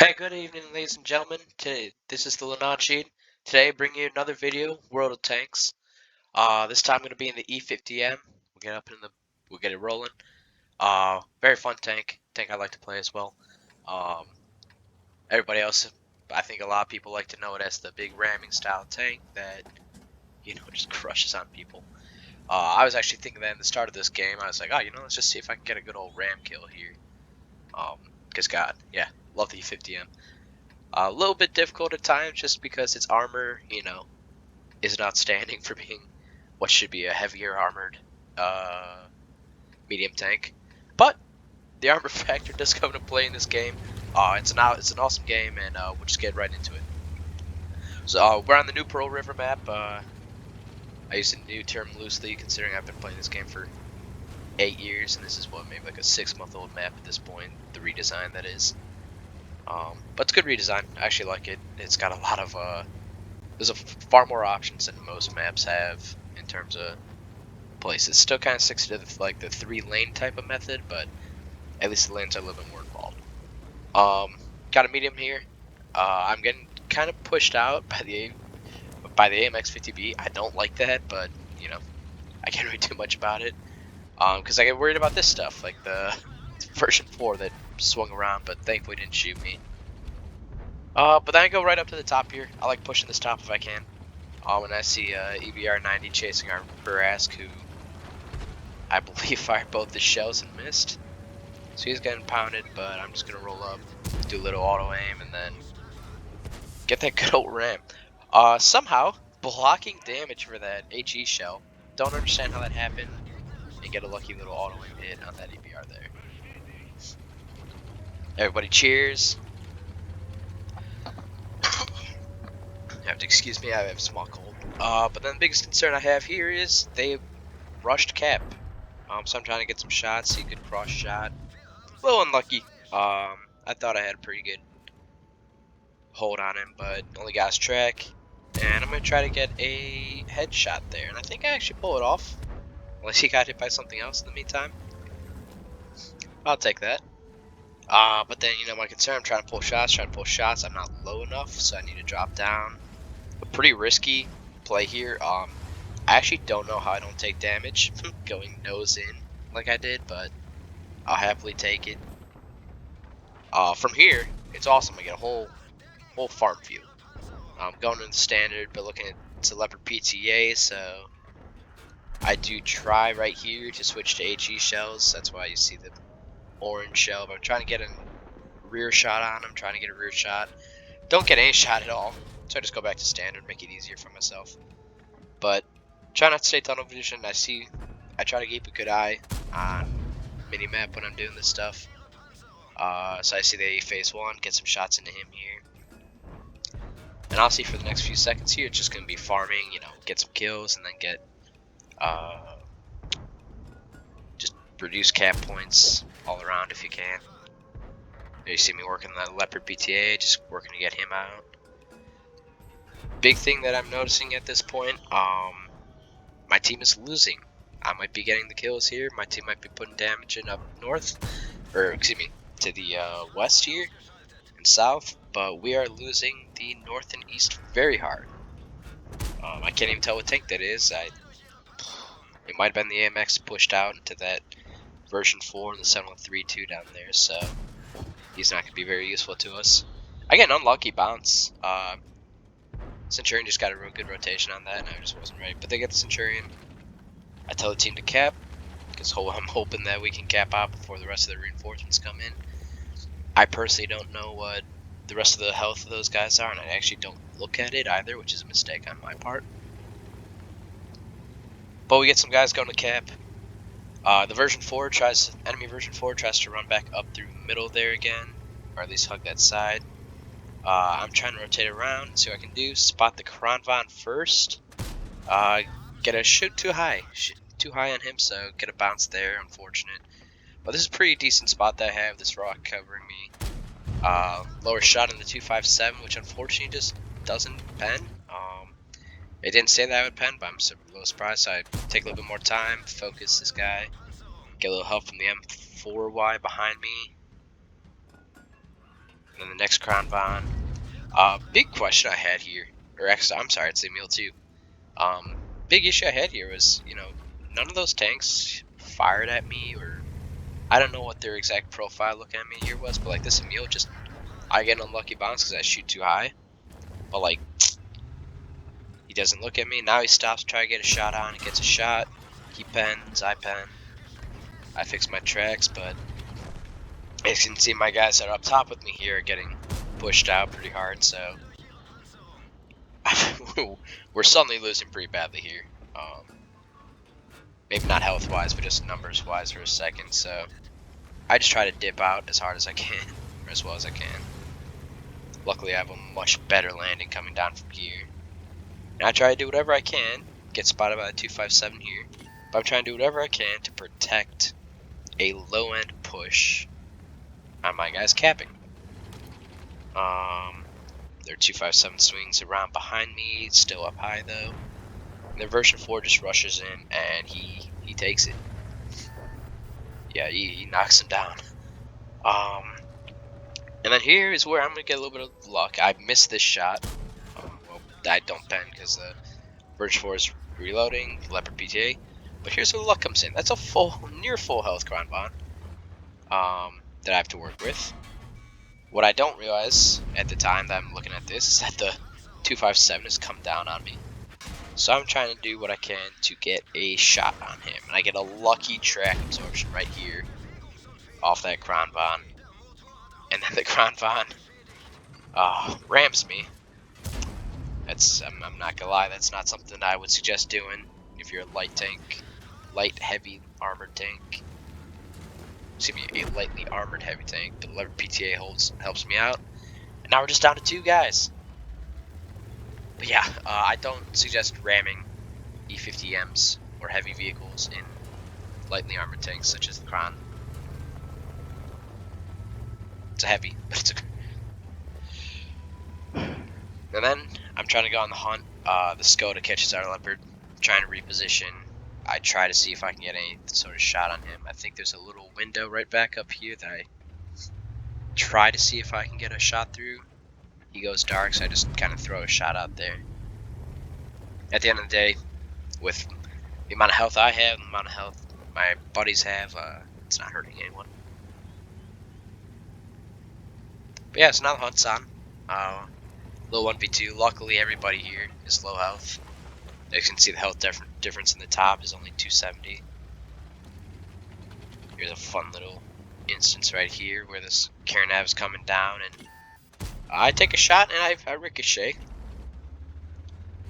Hey, good evening, ladies and gentlemen. Today, this is the Lanad Sheet. Today, bringing you another video, World of Tanks. This time going to be in the E50M. We'll get it rolling. Very fun tank I like to play as well. Um, Everybody else, I think a lot of people like to know it as the big ramming style tank that just crushes on people. I was actually thinking that in the start of this game, I was like, oh, let's just see if I can get a good old ram kill here. Because God, yeah, love the E50M. A little bit difficult at times just because its armor, isn't outstanding for being what should be a heavier armored uh, medium tank. But the armor factor does come into play in this game. It's an awesome game, and we'll just get right into it. So we're on the new Pearl River map. I use the new term loosely, considering I've been playing this game for 8 years, and this is maybe like a 6-month-old map at this point. The redesign, that is. But it's a good redesign. I actually like it. It's got a lot of there's far more options than most maps have in terms of places. Still kind of sticks to the 3-lane type of method, but at least the lanes are a little bit more involved. Got a medium here. I'm getting kind of pushed out by the AMX-50B. I don't like that, but I can't really do much about it. Because I get worried about this stuff, like the version 4 that swung around, but thankfully didn't shoot me. But then I go right up to the top here. I like pushing this top if I can. When I see EBR-90 chasing our Burask, who I believe fired both the shells and missed. So he's getting pounded, but I'm just gonna roll up, do a little auto aim, and then get that good old ram. Somehow blocking damage for that HE shell. Don't understand how that happened. And get a lucky little auto aim hit on that EBR there. Everybody cheers. You have to excuse me, I have a small cold. But then the biggest concern I have here is they rushed cap. So I'm trying to get some shots, see a good cross shot. A little unlucky. I thought I had a pretty good hold on him, but only got his track. And I'm going to try to get a headshot there. And I think I actually pull it off. Unless he got hit by something else in the meantime. I'll take that. But then, my concern, I'm trying to pull shots. I'm not low enough, so I need to drop down. A pretty risky play here. I actually don't know how I don't take damage going nose in like I did, but I'll happily take it. From here, it's awesome. I get a whole farm view. Going in the standard, but looking at it's a Leopard PTA, so I do try right here to switch to HE shells. That's why you see the orange shell. But I'm trying to get a rear shot on him. Trying to get a rear shot. Don't get any shot at all. So I just go back to standard, make it easier for myself. But try not to stay tunnel vision. I try to keep a good eye on minimap when I'm doing this stuff. So I see the phase 1, get some shots into him here. And I'll see for the next few seconds here, it's just going to be farming, get some kills, and then get, just reduce cap points all around if you can. There you see me working that Leopard PTA, just working to get him out. Big thing that I'm noticing at this point, my team is losing. I might be getting the kills here, my team might be putting damage in up north, or excuse me, to the west here and south, but we are losing the north and east very hard. I can't even tell what tank that is. It might have been the AMX pushed out into that version 4 and the 7132 down there, so he's not going to be very useful to us. I get an unlucky bounce. Centurion just got a real good rotation on that, and I just wasn't ready. But they get the Centurion. I tell the team to cap, because I'm hoping that we can cap out before the rest of the reinforcements come in. I personally don't know what the rest of the health of those guys are, and I actually don't look at it either, which is a mistake on my part. But we get some guys going to cap. The enemy version 4 tries to run back up through the middle there again, or at least hug that side. I'm trying to rotate around, see what I can do. Spot the Kranvan first. Get a shoot too high on him, so get a bounce there. Unfortunate, but this is a pretty decent spot that I have. This rock covering me. Lower shot in the 257, which unfortunately just doesn't pen. It didn't say that I would pen, but I'm a little surprised. So I take a little bit more time, focus this guy, get a little help from the M4Y behind me. And then the next Crown Bond. Big question I had here, or actually, I'm sorry, it's Emil too. Big issue I had here was, none of those tanks fired at me, or I don't know what their exact profile looking at me here was, but like this Emil just, I get unlucky bounce because I shoot too high. But like, he doesn't look at me. Now he stops, try to get a shot on, he gets a shot. He pens, I pen. I fix my tracks, but as you can see, my guys that are up top with me here are getting pushed out pretty hard, so we're suddenly losing pretty badly here. Maybe not health-wise, but just numbers-wise for a second, so I just try to dip out as hard as I can, or as well as I can. Luckily, I have a much better landing coming down from here. And I try to do whatever I can, get spotted by the 257 here, but I'm trying to do whatever I can to protect a low-end push on my guys capping. Their 257 swings around behind me, still up high though. And their version 4 just rushes in and he takes it. Yeah, he knocks him down. And then here is where I'm gonna get a little bit of luck. I missed this shot. Well, I don't pen because the version 4 is reloading, Leopard PTA. But here's where the luck comes in. That's a near full health Crown Bond that I have to work with. What I don't realize at the time that I'm looking at this is that the 257 has come down on me. So I'm trying to do what I can to get a shot on him. And I get a lucky track absorption right here off that Crown Bond. And then the Crown Bond rams me. I'm not gonna lie, that's not something I would suggest doing if you're a light heavy armored tank. Excuse me, a lightly armored heavy tank, but Leopard PTA helps me out. And now we're just down to 2 guys. But yeah, I don't suggest ramming E50Ms or heavy vehicles in lightly armored tanks such as the Crown. It's a heavy, but it's a... And then I'm trying to go on the hunt. The Skoda catches our Leopard, trying to reposition. I try to see if I can get any sort of shot on him. I think there's a little window right back up here that I try to see if I can get a shot through. He goes dark, so I just kind of throw a shot out there. At the end of the day, with the amount of health I have, and the amount of health my buddies have, it's not hurting anyone. But yeah, so now the hunt's on. Little 1v2. Luckily, everybody here is low health. As you can see, the health difference in the top is only 270. Here's a fun little instance right here where this Carnav is coming down, and I take a shot and I ricochet.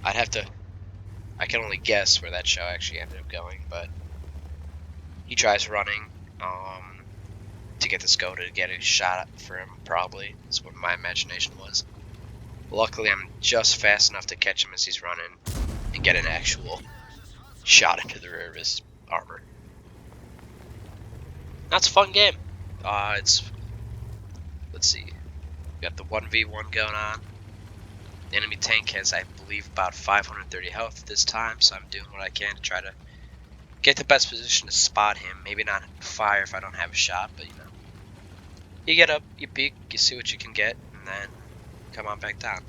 I can only guess where that shell actually ended up going, but he tries running to get the Skoda to get a shot for him, probably. That's what my imagination was. Luckily, I'm just fast enough to catch him as he's running and get an actual shot into the rear of his armor. That's a fun game. Let's see. We got the 1v1 going on. The enemy tank has, I believe, about 530 health at this time, so I'm doing what I can to try to get the best position to spot him. Maybe not fire if I don't have a shot, but you get up, you peek, you see what you can get, and then come on back down.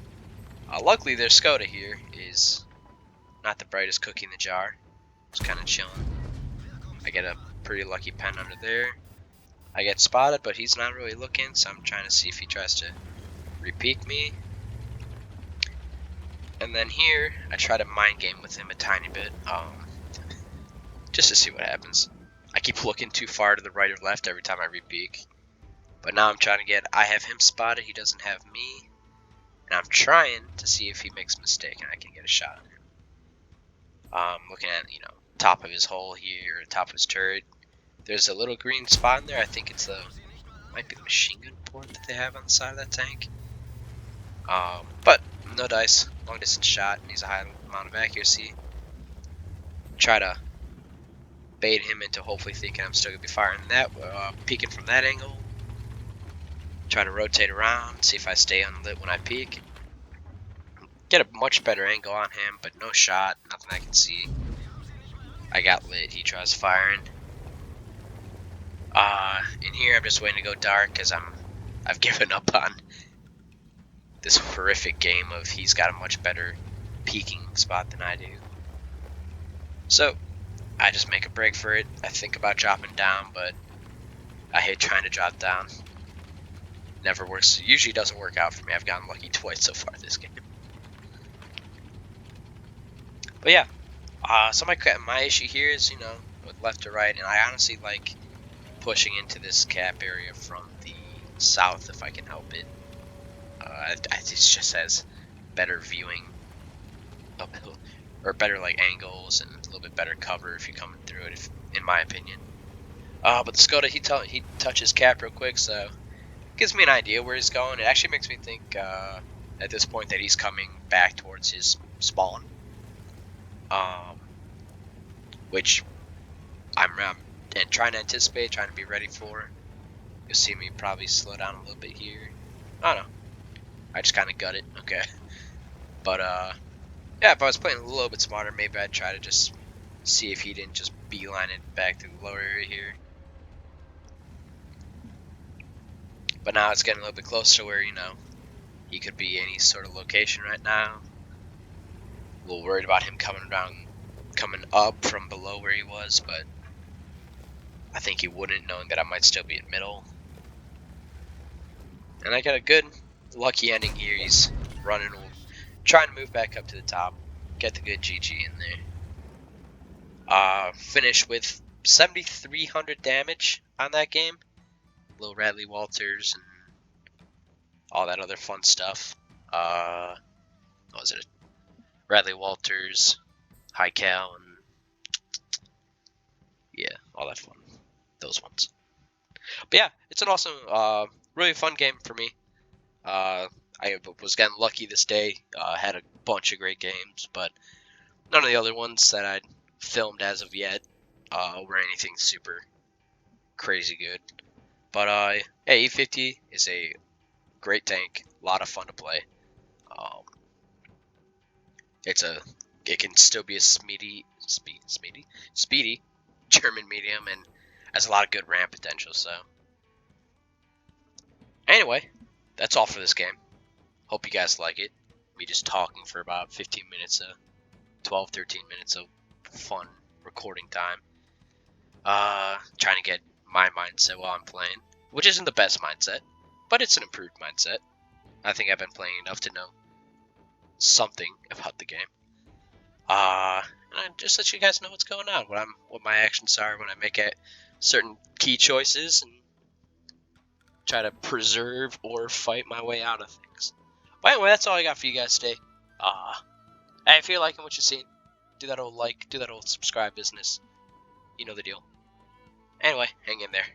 Luckily, their Skoda here is not the brightest cookie in the jar. Just kind of chilling. I get a pretty lucky pen under there. I get spotted, but he's not really looking, so I'm trying to see if he tries to re-peek me. And then here, I try to mind game with him a tiny bit, just to see what happens. I keep looking too far to the right or left every time I re-peek. But now I'm trying to I have him spotted, he doesn't have me. And I'm trying to see if he makes a mistake and I can get a shot on him. Looking at, top of his hull here, or top of his turret. There's a little green spot in there. I think it's might be the machine gun port that they have on the side of that tank. But no dice, long distance shot, needs a high amount of accuracy. Try to bait him into hopefully thinking I'm still gonna be firing that, peeking from that angle. Try to rotate around, see if I stay unlit when I peek. Get a much better angle on him, but no shot, nothing I can see. I got lit, he tries firing. In here I'm just waiting to go dark because I'm I've given up on this horrific game of he's got a much better peaking spot than I do. So I just make a break for it. I think about dropping down, but I hate trying to drop down. Never works. Usually doesn't work out for me. I've gotten lucky twice so far this game. But yeah, so my issue here is, you know, with left to right, and I honestly like pushing into this cap area from the south if I can help it. It just has better viewing uphill, or better like angles and a little bit better cover if you're coming through it, in my opinion. But the Skoda, he touches cap real quick, so gives me an idea where he's going. It actually makes me think at this point that he's coming back towards his spawn, which I'm trying to anticipate, trying to be ready for. You'll see me probably slow down a little bit here. I don't know. I just kind of gut it. Okay. But yeah, if I was playing a little bit smarter, maybe I'd try to just see if he didn't just beeline it back through the lower area here. But now it's getting a little bit closer to where, you know, he could be any sort of location right now. A little worried about him coming up from below where he was, but I think he wouldn't, knowing that I might still be in middle. And I got a good lucky ending here. He's running, trying to move back up to the top, get the good GG in there. Finish with 7,300 damage on that game. Little Radley Walters and all that other fun stuff. What was it? Radley Walters, High Cal, and yeah, all that fun. Those ones. But yeah, it's an awesome, really fun game for me. I was getting lucky this day. Had a bunch of great games, but none of the other ones that I'd filmed as of yet were anything super crazy good. But yeah, E50 is a great tank, a lot of fun to play. It can still be a speedy German medium, and has a lot of good ramp potential. So anyway, that's all for this game. Hope you guys like it. Me just talking for about 15 minutes, 12, 13 minutes of fun recording time. Trying to get my mindset while I'm playing, which isn't the best mindset, but it's an improved mindset. I think I've been playing enough to know something about the game. And I just let you guys know what's going on, what my actions are when I make certain key choices, and try to preserve or fight my way out of things. But anyway, that's all I got for you guys today. Hey, if you're liking what you're seeing, do that old like, do that old subscribe business. You know the deal. Anyway, hang in there.